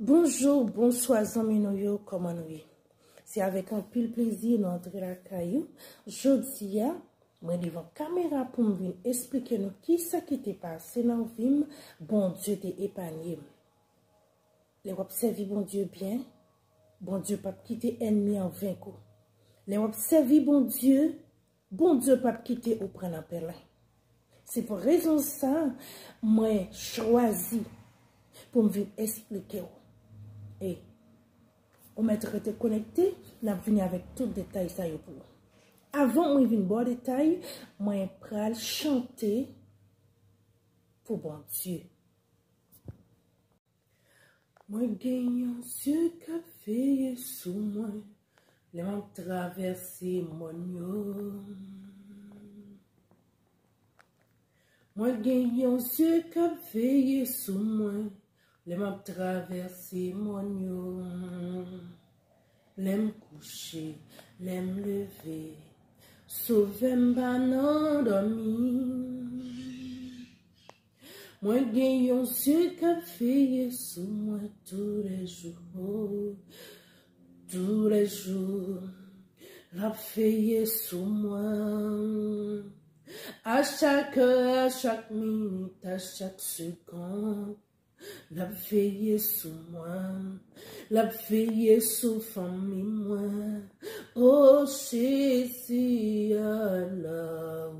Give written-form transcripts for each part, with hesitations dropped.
Bonjour, bonsoir, amis nous, comment nous y? C'est avec un pile plaisir nous entrer la caillou. Jodi a, moi devant caméra pour me venir expliquer nous qui ça qui t'est passé dans vie, bon Dieu t'est épargné. Les observer bon Dieu bien, bon Dieu pas quitter ennemi en vain coup. Les observer bon Dieu pas quitter au prendre en pelin. C'est pour raison ça, moi choisi pour me venir expliquer. Et on m'être connecté, n'a venu avec tout détail ça yo pour. Avant moi vinn bon détail, moi pral chanter pour bon Dieu. Moi gagne Dieu qu'a fait sous moi, les m'ont traversé mon yo. Moi gagne Dieu qu'a fait sous moi, les m'ont traversé mon yo. L'aime coucher, l'aime lever, sauver pas non dormi. Moi gagne Dieu qu'a fait sous moi tous les jours, l'a fait sous moi. À chaque heure, à chaque minute, à chaque seconde. La veille sous moi, la veille sous famille moi. Oh Jésus, Allah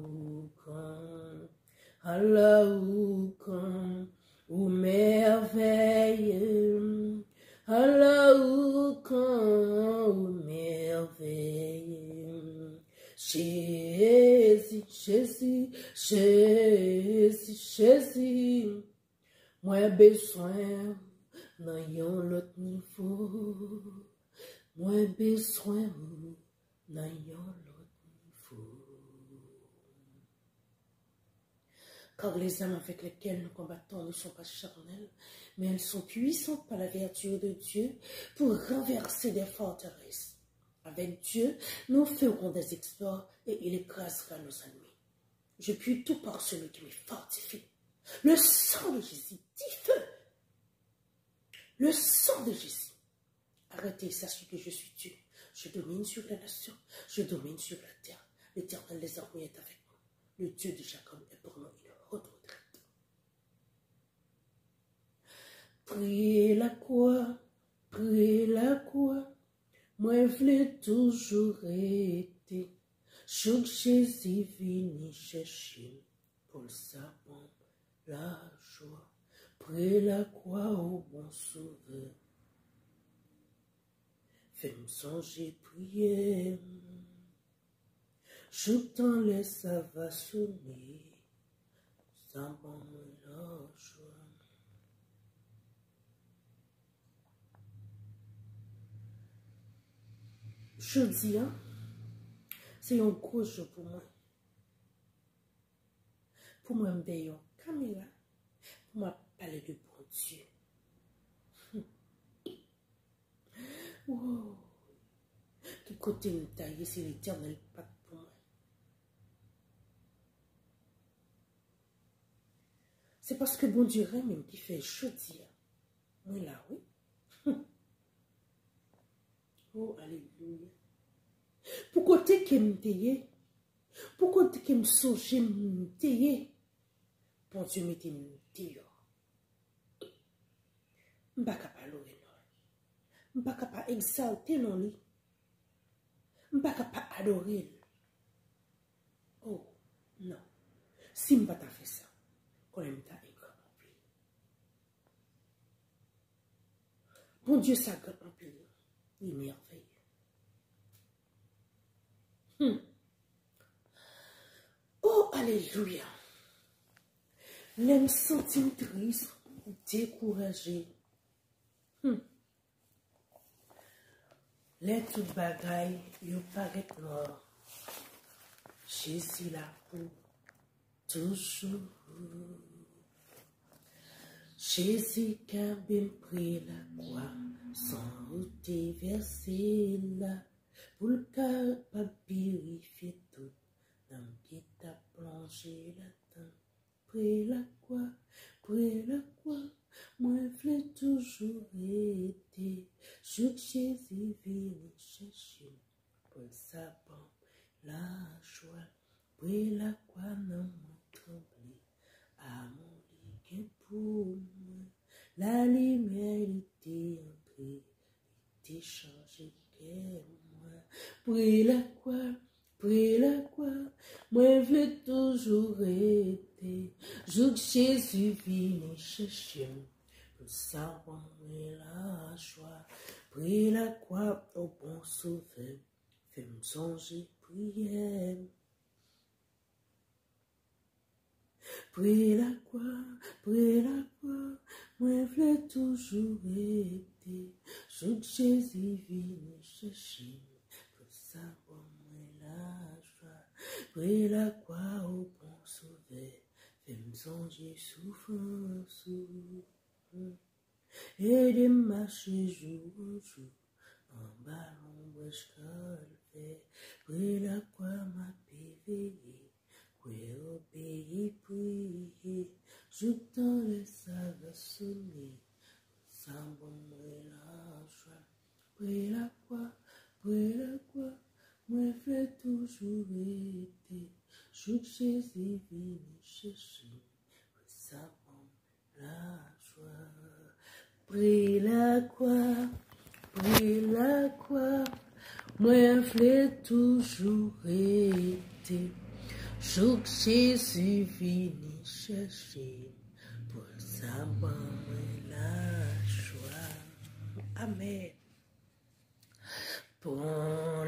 ou merveille, Allah ou merveille. Jésus. Moi besoin dans yon l'autre niveau. Moi besoin dans yon l'autre niveau. Car les âmes avec lesquelles nous combattons ne sont pas charnelles, mais elles sont puissantes par la vertu de Dieu pour renverser des forteresses. Avec Dieu, nous ferons des exploits et il écrasera nos ennemis. Je puis tout par celui qui me fortifie. Le sang de Jésus, dit feu. Le sang de Jésus. Arrêtez, sachez que je suis Dieu. Je domine sur les nations. Je domine sur la terre. L'Éternel des armées est avec moi. Le Dieu de Jacob est pour moi une haute retraite. Priez la croix. Moi, je l'ai toujours été. Chaque Jésus vini chercher pour le sabon. La joie, près la croix au bon sauveur. Fais-moi songer, prier. Je t'en laisse, ça va sonner. Ça bon la joie. Je dis, hein, c'est un gros jour pour moi. Pour moi, me déyon caméra. Pour moi, parler de bon Dieu. Wow. Qui côté me tailler, c'est l'Éternel, pas pour moi. C'est parce que bon Dieu même qui fait chaudir. Moi là, oui. Oh, alléluia. Pour côté qui me tailler, pour côté qui me sauge, me tailler. Bon Dieu mette me tailler. M'pa capable louer non. M'pa capable exalter non li. M'pa capable adorer. Oh non. Si m'pa ta fait ça, qu'on aime ta grand pile. Bon Dieu ça grand pile. Il est merveilleux. Oh alléluia. L'aime sentir triste, découragé. Les toutes bagailles, ils paraissent noirs. Jésus là pour toujours. Jésus qui a bien pris la croix, sans ôter versé là, pour le capable purifier tout, dans qui t'a plongé là-dedans. Pris la croix, moi je l'ai toujours été. jour Jésus vient chercher pour sa bonne la joie, pour la croix non tremblé, à mon lit pour moi, la lumière était entrée, était changée que moi, pour la croix, moi je veux toujours été, jour Jésus vient chercher. Pour ça, on la joie, prie la croix au bon sauveur, fais-moi songer, prière. Prie la croix, moi je toujours été, jour Jésus vient chercher, pour ça, on la joie, prie la croix au bon sauveur, fais-moi songer, souffrance. Et de marcher jour au jour, en bas l'ombre je puis la croix m'a péveillé, puis obéi, prier, j'entends le saveur sonner, sans bon la joie, puis la croix, moi fais toujours été, jour Jésus vient chercher, puis ça bon la joie. Prie la croix, moi je toujours été, jour Jésus vient chercher, pour ça bonne la joie. Amen. Pour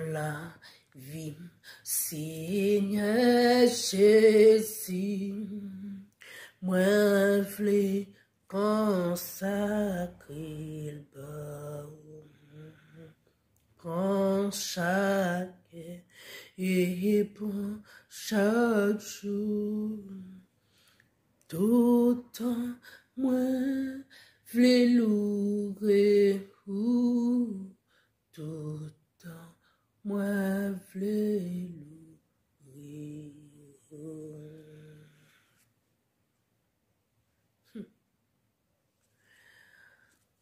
la vie, Seigneur Jésus, moi je consacrer le baume, prends chaque et pour chaque jour, tout temps moi v'lais louer, tout temps moi v'lais louer.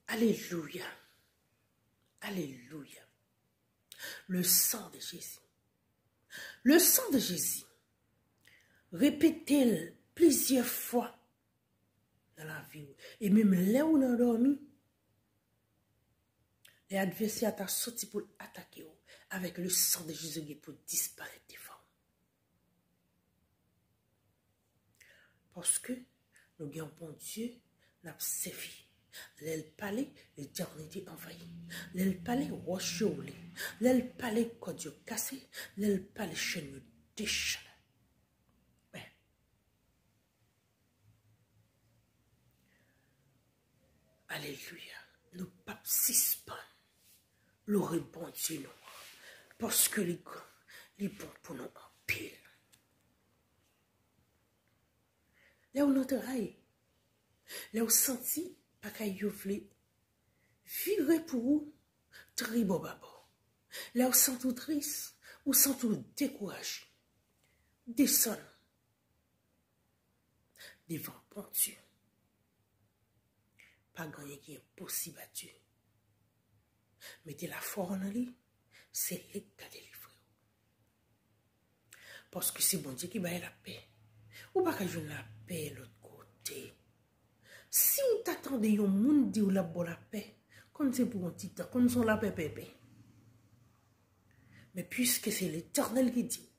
Alléluia. Alléluia. Le sang de Jésus. Le sang de Jésus. Répétez-le plusieurs fois dans la vie. Et même là où on a dormi, les adversaires t'ont sorti pour attaquer avec le sang de Jésus pour disparaître des formes. Parce que nous avons bon Dieu, nous avons servi. L'elle palais, l'éternité envahie. L'elle palais, roche roulé. L'elle palais, code cassé. L'elle palais, chaîne déchaîné. Ben. Alléluia. Nous pas suspendre. Le bon Dieu nous. Parce que les bons pour nous en pile. Là où nous travaillons, là où senti, pas qu'à y ouvrir, virer pour vous, tribo babo. Là où sent tout triste, ou sent tout découragé, descend devant bon Dieu. Pas gagner qui est possible à Dieu. Mettez la foi en lui, c'est lui qui a délivré. Parce que c'est bon Dieu qui va la paix. Ou pas que je la paix de l'autre côté. Si on t'attendait un monde dit ou la bonne la paix, comme c'est pour un petit temps, comme sont la paix, paix. Mais puisque c'est l'Éternel qui dit,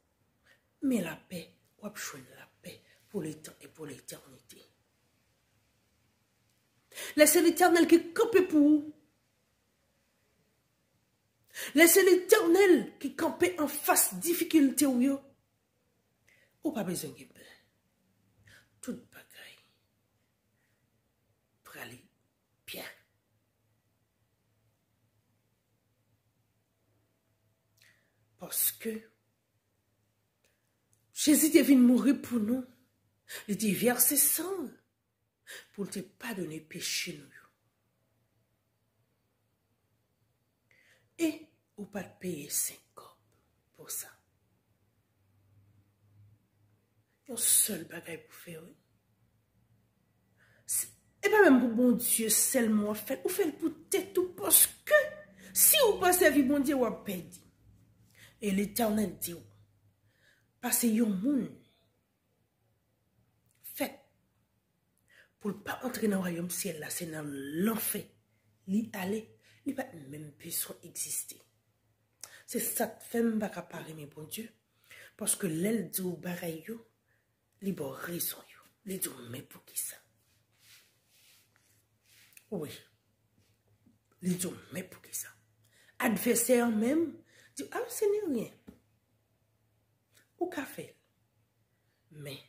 mais la paix, on va choisir la paix pour le temps et pour l'éternité. Laissez l'Éternel qui campe pour vous. Laissez l'Éternel qui campe en face difficulté ou yo. Ou pas besoin de peur. Toute bagaille pour aller bien. Parce que Jésus est venu mourir pour nous. Il dit verser sang pour te pardonner péché nous. Et ou pas payer 5 corps pour ça. Il y a un seul bagage pour faire. Et pas même pour bon Dieu seulement fait. Ou fait pour tête tout parce que Si vous pas servi bon Dieu, vous perdu. Et l'Éternel dit, parce que yon moun fait pour ne pas entrer dans le royaume ciel là, c'est dans l'enfer. Li aller, li pas même besoin exister. C'est ça que fait m'pa parler mes bon Dieu parce que l'aile dit ou bagay yo, li bon raison yo. Li dit mais pour qui ça? Oui. Li dit mais pour qui ça? Adversaire même dit ah ce n'est rien. Ou ka fait. Mais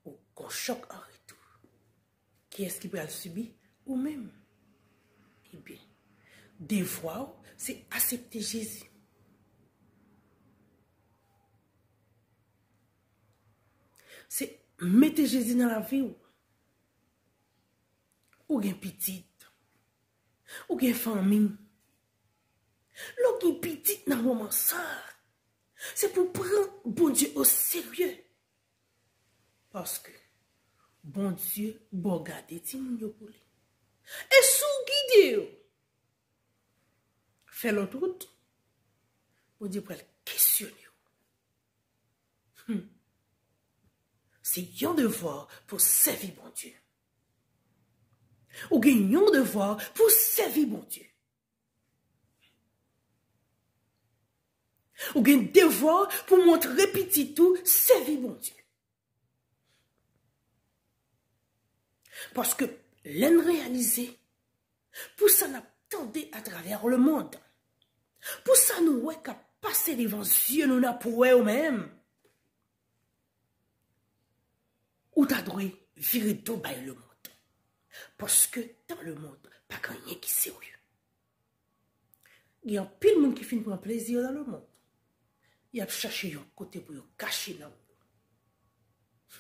ou qu'on choc en retour. Qui est-ce qui peut le subir? Ou même. Eh bien, des fois, c'est accepter Jésus. C'est mettre Jésus dans la vie. Ou gen petite. Ou gen famille. L'on gen petite dans le moment ça. C'est pour prendre bon Dieu au sérieux. Parce que bon Dieu, bon garder tim yo pour lui. Et sous guide, fait l'autre route, bon Dieu pour questionner. C'est un devoir pour servir bon Dieu. Ou gagne un devoir pour servir bon Dieu. Ou gagne un devoir pour montrer petit tout, servir bon Dieu. Parce que l'en réalisé, pour ça n'attendait à travers le monde. Pour ça nous ouais qu'à passer devant Dieu nous n'a pour eux-mêmes. Ou t'as droit virer tout by le monde. Parce que dans le monde, pas rien qui est sérieux. Il y a pile de monde qui finit prendre plaisir dans le monde. Il a cherché un côté pour cacher dans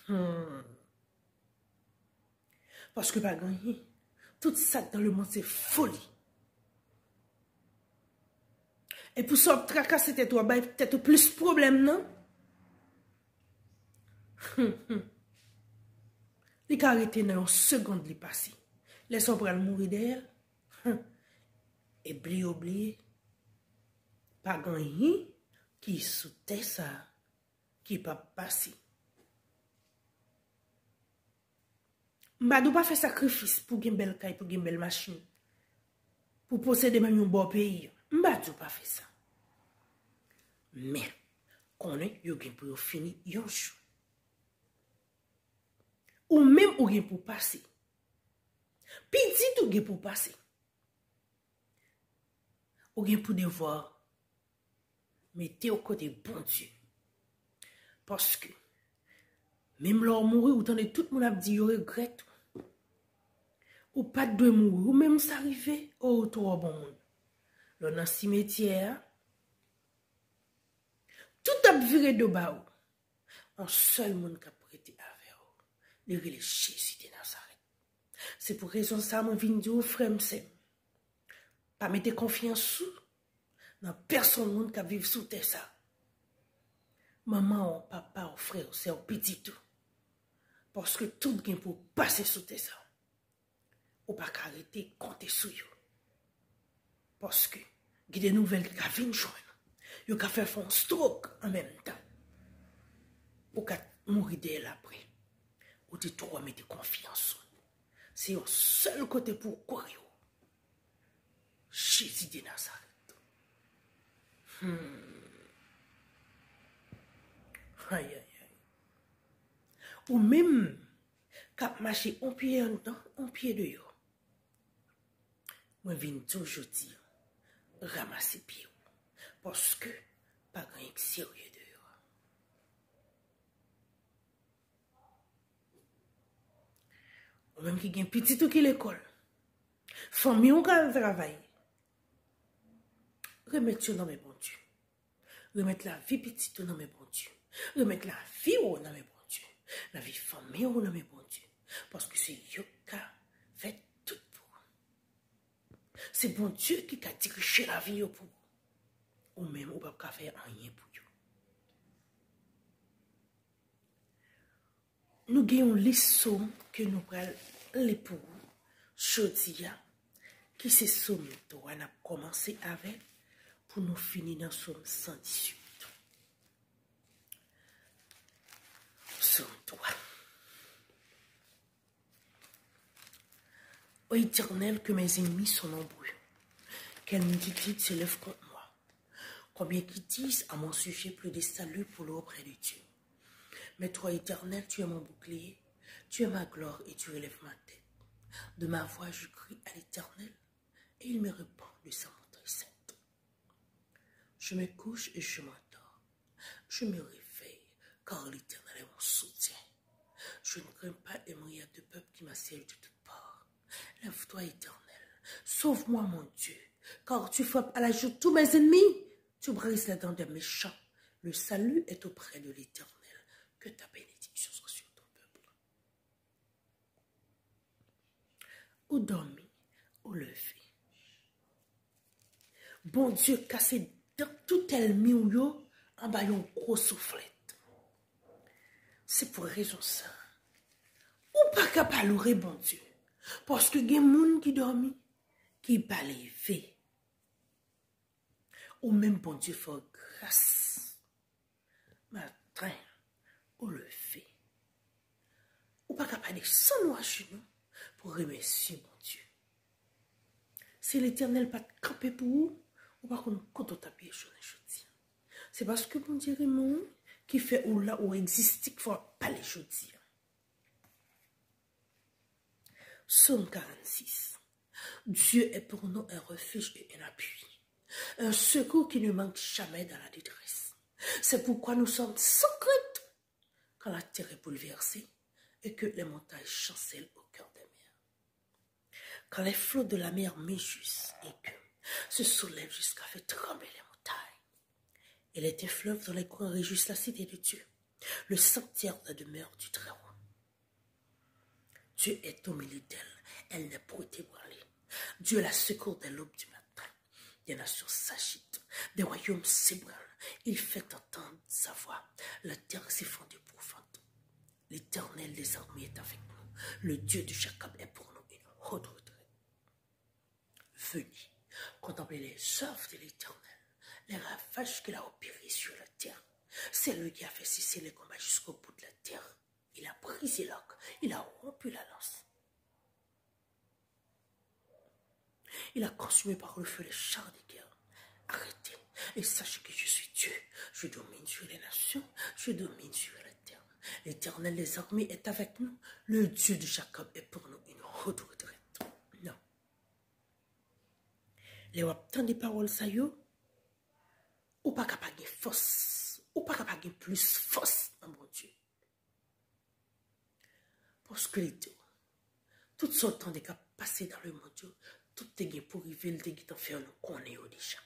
le monde. Parce que pas gagner. Tout ça dans le monde, c'est folie. Et pour ça, tracasser tête, peut-être plus problème, non? Les caractères dans une seconde, les passé. Laissons pour mourir d'elle. Et oublier. Pas gagner qui soutient ça, qui pas passé. Mbadou pas fait sacrifice pour une belle caille, pour une belle machine. Pour posséder même un bon pays. Mbadou pas fait ça. Mais, qu'on est, yo gen pour finir yon jour. Ou même ou gen pour passer. Petit ou gen pour passer. Ou gen pour devoir mettez au côté bon Dieu. Parce que, même leur mourir, ou tande tout le monde a dit, yo regrette. Ou pas de mourir, ou même s'arriver, ou trop bon monde. Là, dans le cimetière, tout a viré de bas. Un seul monde qui a prêté avec vous. Le Jésus de Nazareth. C'est pour raison ça, moi, viens dire, frère, pas mettre confiance sous. Dans personne monde qui vit sous terre ça. Maman, ou papa, ou frère, ou c'est un petit tout. Parce que tout gain pour passer sous terre ça. Ou pas arrêter compter sur vous. Parce que il y a des nouvelles qui viennent joindre. Vous pouvez faire un stroke en même temps. Ou pouvez mourir d'elle après. Ou de trop mettre confiance. C'est un seul côté pour courir. Jésus de Nazareth. Aïe, aïe, aïe. Ou même, quand marcher un pied en dedans, un pied dehors. Moi, je viens toujours dire, ramasser pied. Parce que, pas grand sérieux dehors. Ou même qui gagne petit ou qui l'école. Famille ou qui travaille. Remettre dans mes bons Dieu. Remettre la vie petite dans mes bons Dieu. Remettre la vie dans mes bons Dieu. La vie famille dans mes bons Dieu. Parce que c'est Dieu qui a fait tout pour vous. C'est bon Dieu qui a dirigé la vie pour vous. Ou même, ou pas faire rien pour vous. Nous avons une leçon que nous prenons les pour vous. Chodia, qui c'est somme on a commencé avec pour nous finir dans somme 118. Somme 3. Ô Éternel, que mes ennemis sont nombreux, quelle multitude s'élève contre moi. Combien qui disent à mon sujet plus de salut pour l'eau auprès de Dieu. Mais toi, Éternel, tu es mon bouclier, tu es ma gloire et tu relèves ma tête. De ma voix, je crie à l'Éternel et il me répond de sa montagne sainte. Je me couche et je m'endors. Je me réveille car l'Éternel est mon soutien. Je ne crains pas les myriades de peuple qui m'assiègent de toutes parts. Lève-toi, Éternel, sauve-moi, mon Dieu, car tu frappes à la joue tous mes ennemis. Tu brises les dents des méchants. Le salut est auprès de l'Éternel. Que ta bénédiction soit sur ton peuple. Ou dormi, ou levé. Bon Dieu, cassé dans tout ennemi ou yo, en bas yon gros soufflette. C'est pour raison ça. Ou pas capable bon Dieu. Parce que gen moun qui dormi, qui pas levé. Ou même bon Dieu fait grâce. Matin, ou levé. Ou pas capable de s'en chez nous pour remercier bon Dieu. Si l'Éternel pas camper pour vous, ou pas qu'on compte taper sur les choses. C'est parce que bon Dieu Raymond qui fait ou là où existe qu'il faut pas les choses. Psaume 46. Dieu est pour nous un refuge et un appui, un secours qui ne manque jamais dans la détresse. C'est pourquoi nous sommes sans crainte quand la terre est bouleversée et que les montagnes chancellent au cœur des mers. Quand les flots de la mer méjusent et que se soulèvent jusqu'à faire trembler les montagnes. Il est un fleuve dans les coins réjouissent la cité de Dieu, le sanctuaire de la demeure du Très-Haut. Dieu est au milieu d'elle, elle n'est point ébranlée. Dieu la secours dès l'aube du matin. Des nations s'agitent, des royaumes s'ébranlent. Il fait entendre sa voix. La terre s'effondre d'épouvante. L'Éternel des armées est avec nous. Le Dieu de Jacob est pour nous une haute retraite. Venez contempler les œuvres de l'Éternel, les ravages qu'il a opérés sur la terre. C'est lui qui a fait cesser les combats jusqu'au bout de la terre. Il a brisé l'arc, il a rompu la lance. Il a consumé par le feu les chars de guerre. Arrêtez et sachez que je suis Dieu. Je domine sur les nations, je domine sur la terre. L'Éternel des armées est avec nous. Le Dieu de Jacob est pour nous une haute retraite. Non. Les wap tant des paroles ça yo, ou pas capable de force, ou pas capable de plus force dans mon Dieu. Parce que les deux, tout ce temps de passer dans le monde, tout est bien pour arriver, le temps faire nous connaître déjà.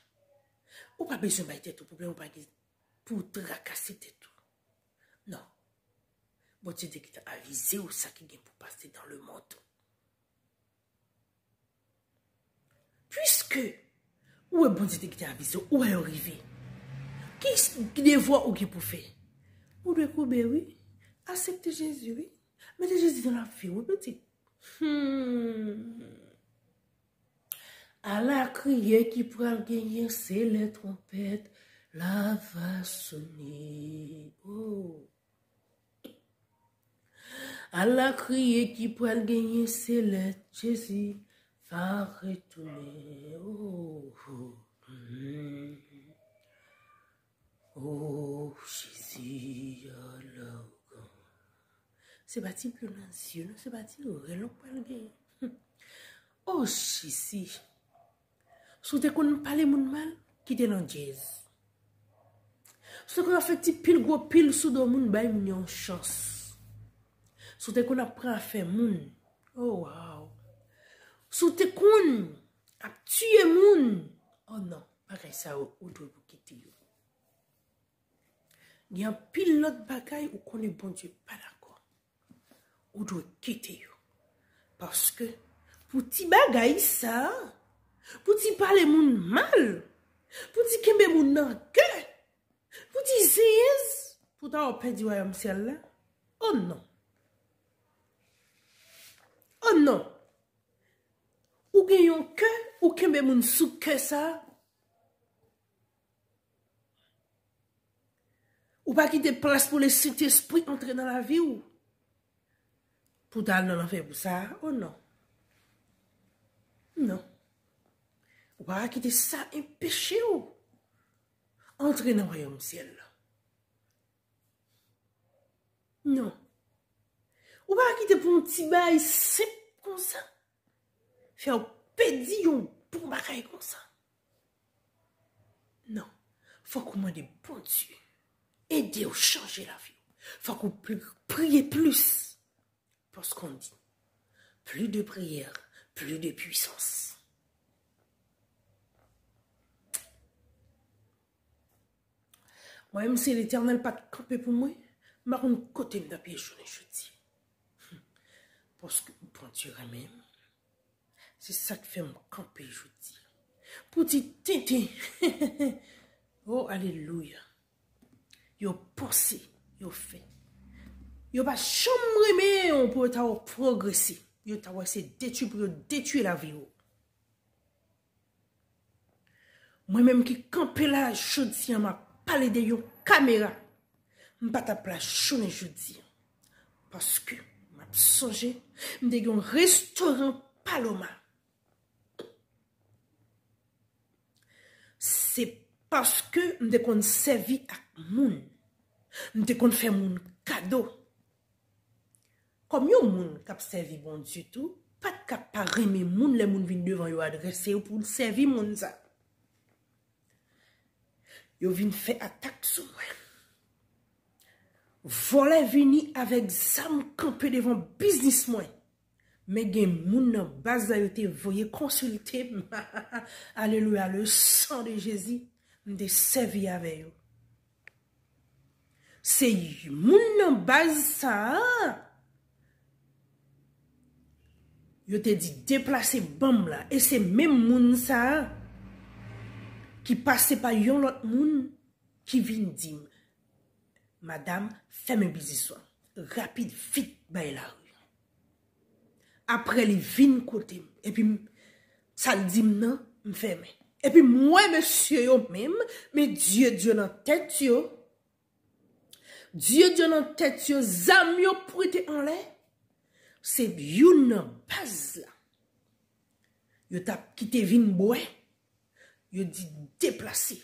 Ou pas besoin de tout problème, ou pas pour tracasser tout. Non. Bon Dieu qui t'a avisé ou ça qui est pour passer dans le monde. Puisque, où est bon Dieu qui t'a avisé, où est arrivé? Qui devoir ou qui pour faire? Ou de couper, oui. Accepter Jésus, oui. Mettez Jésus dans la vie, oui, petit. À la criée qui pourra gagner, c'est les trompettes, la va sonner. Oh. À la criée qui pourra gagner, c'est les Jésus va retourner. Oh. Oh, Jésus, alors. C'est bâti plus l'ancien, c'est bâti le relon pour le gagner. Oh, Jésus. Si vous avez parlé moun mal, quittez dans jazz. Si vous avez fait petit pile gros pile sous de moun, bay moun yon chance. Si vous avez appris à faire moun, oh wow. Si vous avez à tuer moun, oh non, pas ça ou doit vous quitter. Il y a un pile l'autre bagaille ou qu'on est bon Dieu pas d'accord. Ou doit quitter. Parce que pour ti bagaille ça, pour ti parler moun mal, pour ti kembe moun nan ke, pour ti zez, pour ta perdu royaume ciel là. Oh non. Oh non. Ou ou gen yon ke, ou kembe moun sou ke ça. Ou pas quitter place pour le Saint-Esprit entrer dans la vie ou. Pour t'aller dans l'enfer pour ça, oh non. Non. Ou pas quitter ça un péché ou. Entrer dans le royaume ciel. Non. Ou pas quitter pour un petit bail simple comme ça. Faire pédillon pour bagaille comme ça. Non. Faut qu'on demande bon Dieu. Aider à changer la vie. Faut qu'on prie plus. Parce qu'on dit, plus de prière, plus de puissance. Moi, même si l'Éternel pas campé pour moi, je vais me côté de pied je dis. Parce que bon Dieu même, c'est ça qui fait me camper, je dis. Petit tété. Oh, alléluia. Yo pensé, yo fait. Yo pas chambre mais on peut progresser. Yo ta essayer détruire la vie. Moi même qui camper là jodi m'a parlé de yo caméra. M'pas ta place chone jodi. Parce que m'a songé m'de un restaurant Paloma. C'est parce que m'de kon servi ak moun. M'de kon faire moun cadeau. Comme yon moun kap servi bon Dieu tout, pas de kap paré mais moun les moun vin devant yo adresser pour servir moun ça. Yo vin fait attaque sur moi. Voler vini avec zam campé devant business moi. Mais gen moun nan base yo te voye consulter. Alléluia, le sang de Jésus m'de servi avec yo. C'est moun nan base ça. Yo te dit déplacer bam là et c'est même moun ça qui passe par yon l'autre moun qui vient dire madame fais mes business rapide vite bay la rue. Après les vin côté et puis ça dit non me ferme. Et puis moi monsieur yo même mais Dieu dans tête yo. Dieu dans tête yo zam yo prêté en l'air. C'est une base là. Yo tap quitté vin boy. Yo dit déplacer.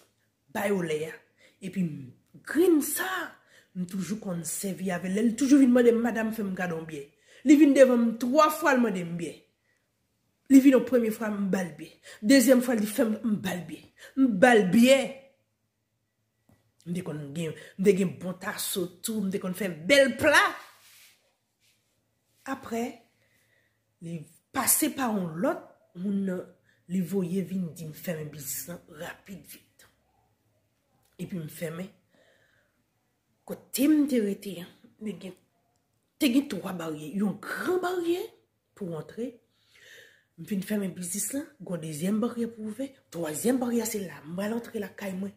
Bayoléa. Et puis, green ça. M toujours qu'on servi avec elle. Toujours vin demander madame fait m'gadon bien. Li vin devant 3 fois le demander bien. Li vin au première fois m'bal bien. Deuxième fois li fait m'bal bien. M'bal bien. M'de kon gen bon tasso tout. M'de kon fait bel plat. Après, les passer par un lot, les voyer vin di me faire un business rapide vite. Et puis me fermer. Côté me terete, te gen 3 barrières, yon grand barrière pour entrer. Me fin faire un business là, gon deuxième barrière pour ouvrir, troisième barrière c'est là, m'al entrer la caille moi.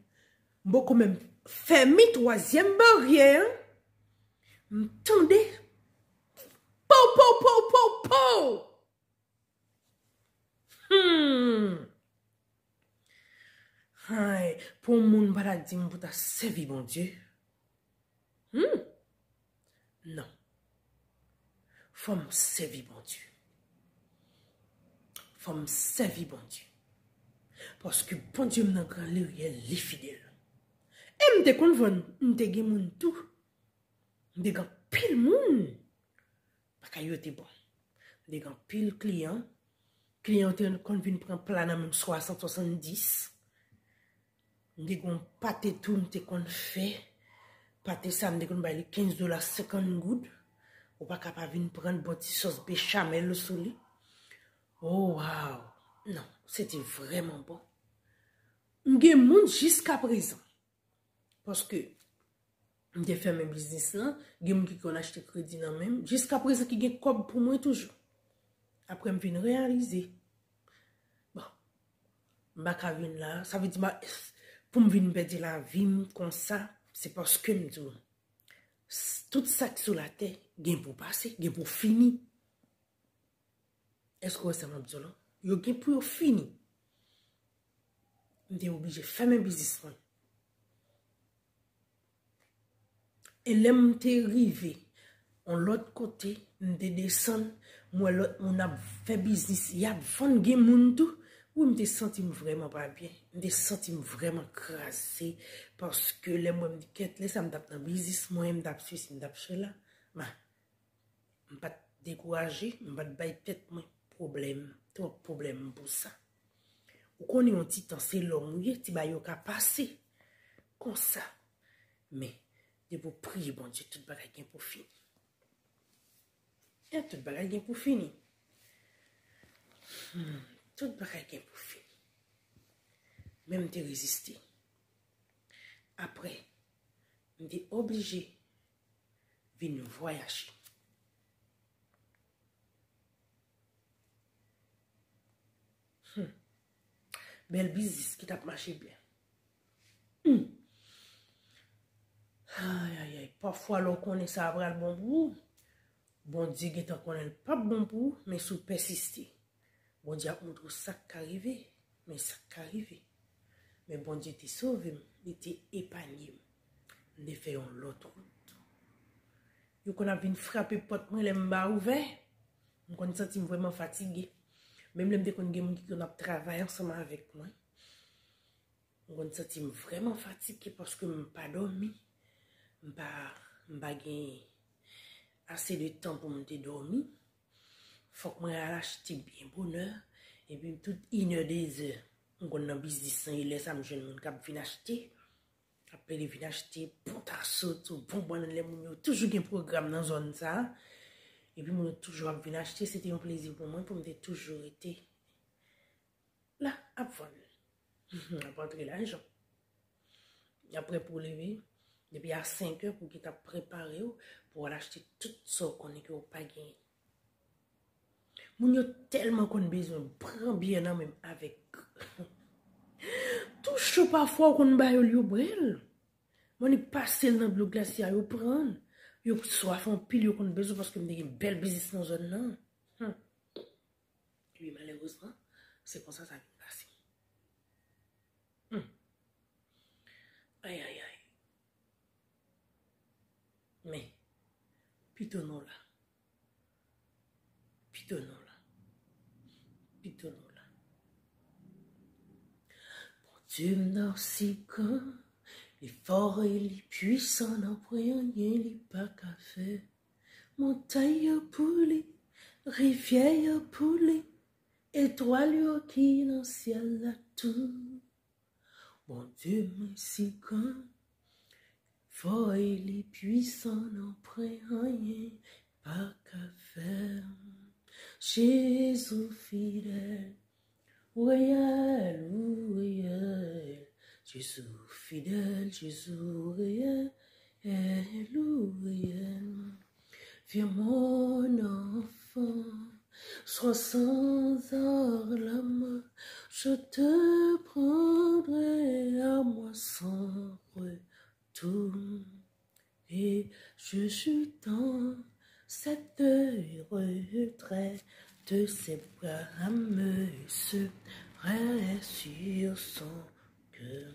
Beaucoup même fermer troisième barrière. M'tendez po. Ay, pour moun paradigme pour ta servi bon Dieu. Non. Faut me servir bon Dieu. Faut me servir bon Dieu. Parce que bon Dieu m'nan grand les fidèles. Et m'te kon von, m'te gen moun tout. M'te gan pile moun. Parce que yo te bon. M'te gan pile client. Client te kon vin prend plan même 60 70. M'te gon pâté tout m'te kon fait. Pâté ça m'te kon bay $15 50 good. Ou pas capable vin prendre bon petit sauce béchamel sous lui. Oh wow. Non, c'était vraiment bon. M'ge moun jusqu'à présent. Parce que j'ai fait mes business là, j'ai moun qui kon acheté crédit nan même, jusqu'à présent qui gen cob pour moi toujours. Après me vinn réaliser. Bon. M'baka vinn là, ça veut dire pour me vinn perdre la vie comme ça, c'est parce que m'dou tout ça qui sur la terre, gen pour passer, gen pour finir. Est-ce que ça m'a dit là? Yo gen pour fini. M'étais obligé de faire mes business. Et là, m'étais arrivé. On l'autre côté, m'étais descendu. Moi, l'autre, on a fait business. Il y a 20 gen moun tout. Ou m'étais senti vraiment pas bien. M'étais senti vraiment crasé. Parce que les moi me dit, qu'est-ce que ça me tape dans le business. Moi, me tape ceci, me tape cela. Mais, je ne pas décourager. Je ne pas bailler tête moi problème. Trop problème pour ça. Ou qu'on est un petit temps, c'est l'homme, oui, ti ba yo ka passer. Comme ça. Mais, de vous prier, bon Dieu, tout bagay gen pour finir. Et tout bagay gen pour finir. Tout bagay gen pour finir. Même de résister. Après, m'étais obligé de venir voyager. Bel business qui t'a marché bien. Aïe, aïe, aïe. Parfois, l'on connaît ça après le bon pour. Bon Dieu, qui t'a connaît pas bon pour, mais sous persister. Bon Dieu a montré ça qui arrivé, mais ça qui arrivé. Mais bon Dieu t'a sauvé, il t'a épargné. On a fait l'autre route. Yo qu'on a venu frapper porte moi les m'ba ouvert. On connaît senti vraiment fatigué. Même les m'dé qu'on gen qui a travaillé ensemble avec moi. On connaît senti vraiment fatigué parce que m'pas dormi. M'pas gen assez de temps pour me dormir. Faut que moi acheter bien bonheur et puis toute une heure des heures. On connaît un business il laisse à me jeune monde cap vinn acheter. Après les vinn acheter bon tasseau tout bon les moun toujours un programme dans zone ça. Et puis moi toujours vinn acheter, c'était un plaisir pour moi pour me toujours été là à vendre. À prendre l'argent. Après pour lever depuis à 5 heures pour qu'il t'a préparé pour acheter tout ça qu'on est que pas gagné. Moun yo tellement qu'on besoin prend bien même avec tout chaud parfois qu'on ba yo li brel. Mon est passé dans bleu glacier yo prendre. Yo soif en pile yo qu'on besoin parce que me une belle business dans zone là. Puis malheureusement, c'est comme ça ça vient passer. Aïe aïe aïe. Mais pitonnons là. Pitonnons là. Pitonnons là. Bon Dieu merci quand les forts et les puissants n'ont rien les pas qu'à faire. Montagne pour les rivière pour les étoiles qui dans le ciel là tout. Bon Dieu merci quand fort et les puissants n'ont rien pas qu'à faire. Jésus fidèle, réel ou réel. Jésus fidèle, Jésus réel, ou réel. Viens mon enfant, sois sans ornement, je te prendrai à moi sans retour. Et je suis dans cette retraite de ses bras me serait sur son cœur.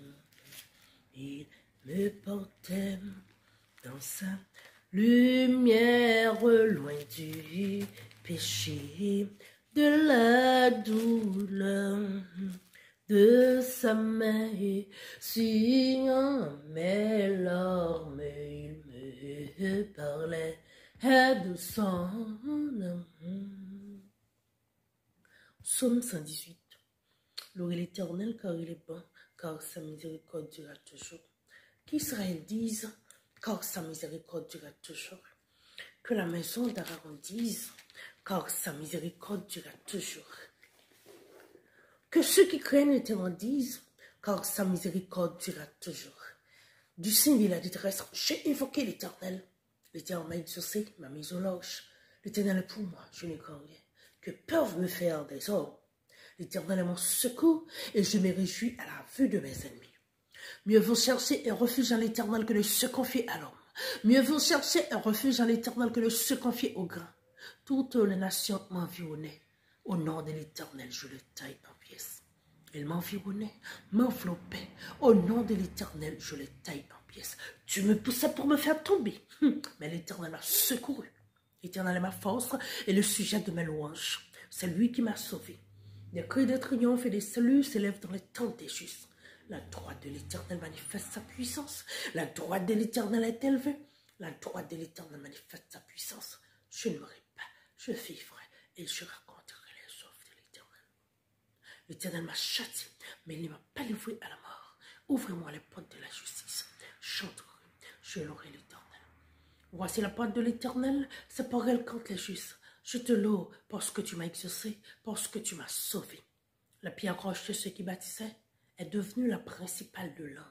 Il me portait dans sa lumière loin du péché, de la douleur de sa main, signant mes larmes, il me parlait de son amour. Psaume 118. Louez l'Éternel car il est bon, car sa miséricorde durera toujours. Qu'Israël dise, car sa miséricorde durera toujours. Que la maison d'Aaron dise, car sa miséricorde durera toujours. Que ceux qui craignent l'Éternel disent, car sa miséricorde durera toujours. Du sein de la détresse, j'ai invoqué l'Éternel. L'Éternel m'a exaucé, m'a mis au loge. L'Éternel est pour moi, je ne crains rien. Que peuvent me faire des hommes? L'Éternel est mon secours et je me réjouis à la vue de mes ennemis. Mieux vaut chercher un refuge en l'Éternel que de se confier à l'homme. Mieux vaut chercher un refuge en l'Éternel que de se confier au grand. Toutes les nations m'environnaient. Au nom de l'Éternel, je le taille en pièces. Il m'environnait, m'enveloppait. Au nom de l'Éternel, je le taille en pièces. Tu me poussais pour me faire tomber. Mais l'Éternel m'a secouru. L'Éternel est ma force et le sujet de mes louanges. C'est lui qui m'a sauvé. Des cris de triomphe et des saluts s'élèvent dans les tentes des justes. La droite de l'Éternel manifeste sa puissance. La droite de l'Éternel est élevée. La droite de l'Éternel manifeste sa puissance. Je ne mourrai pas, je vivrai et je raconterai les œuvres de l'Éternel. L'Éternel m'a châtié, mais il ne m'a pas livré à la mort. Ouvrez-moi les portes de la justice. Chanterai, je louerai l'Éternel. Voici la porte de l'Éternel, c'est par elle qu'entrent les justes. Je te loue parce que tu m'as exaucé, parce que tu m'as sauvé. La pierre roche de ceux qui bâtissaient est devenue la principale de l'homme.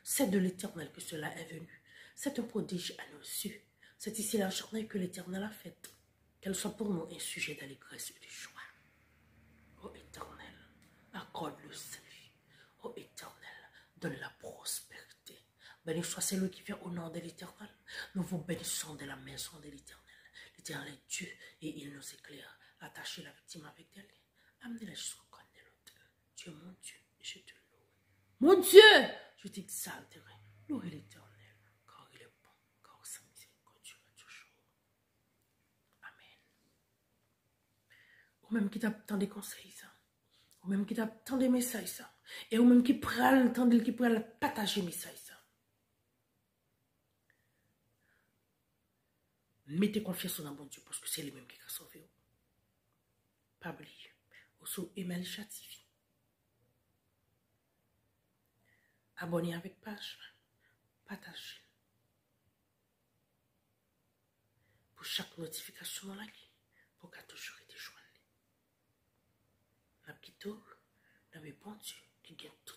C'est de l'Éternel que cela est venu. C'est un prodige à nos yeux. C'est ici la journée que l'Éternel a faite. Qu'elle soit pour nous un sujet d'allégresse et de joie. Ô Éternel, accorde le salut. Ô Éternel, donne la prospérité. Béni soit celui qui vient au nom de l'Éternel. Nous vous bénissons de la maison de l'Éternel. L'Éternel est Dieu et il nous éclaire. Attachez la victime avec des liens. Amenez-la jusqu'au coin de l'auteur. Tu es mon Dieu et je te loue. Mon Dieu, je t'exalterai. Louez l'Éternel, car il est bon, car sa miséricorde toujours. Amen. Ou même qui t'attend des conseils, ça. Ou même qui t'attend des messages, ça. Et ou même qui prend le temps de qui pourrait partager les messages, ça. Mettez confiance dans bon Dieu parce que c'est lui-même qui a sauvé. Pas oublier. Ou sur email Chatifi. Abonnez avec page. Partagez. Pour chaque notification dans la vie. Pour qu'elle toujours été joignée. La petite tour, dans mes bons Dieu qui gagne tout.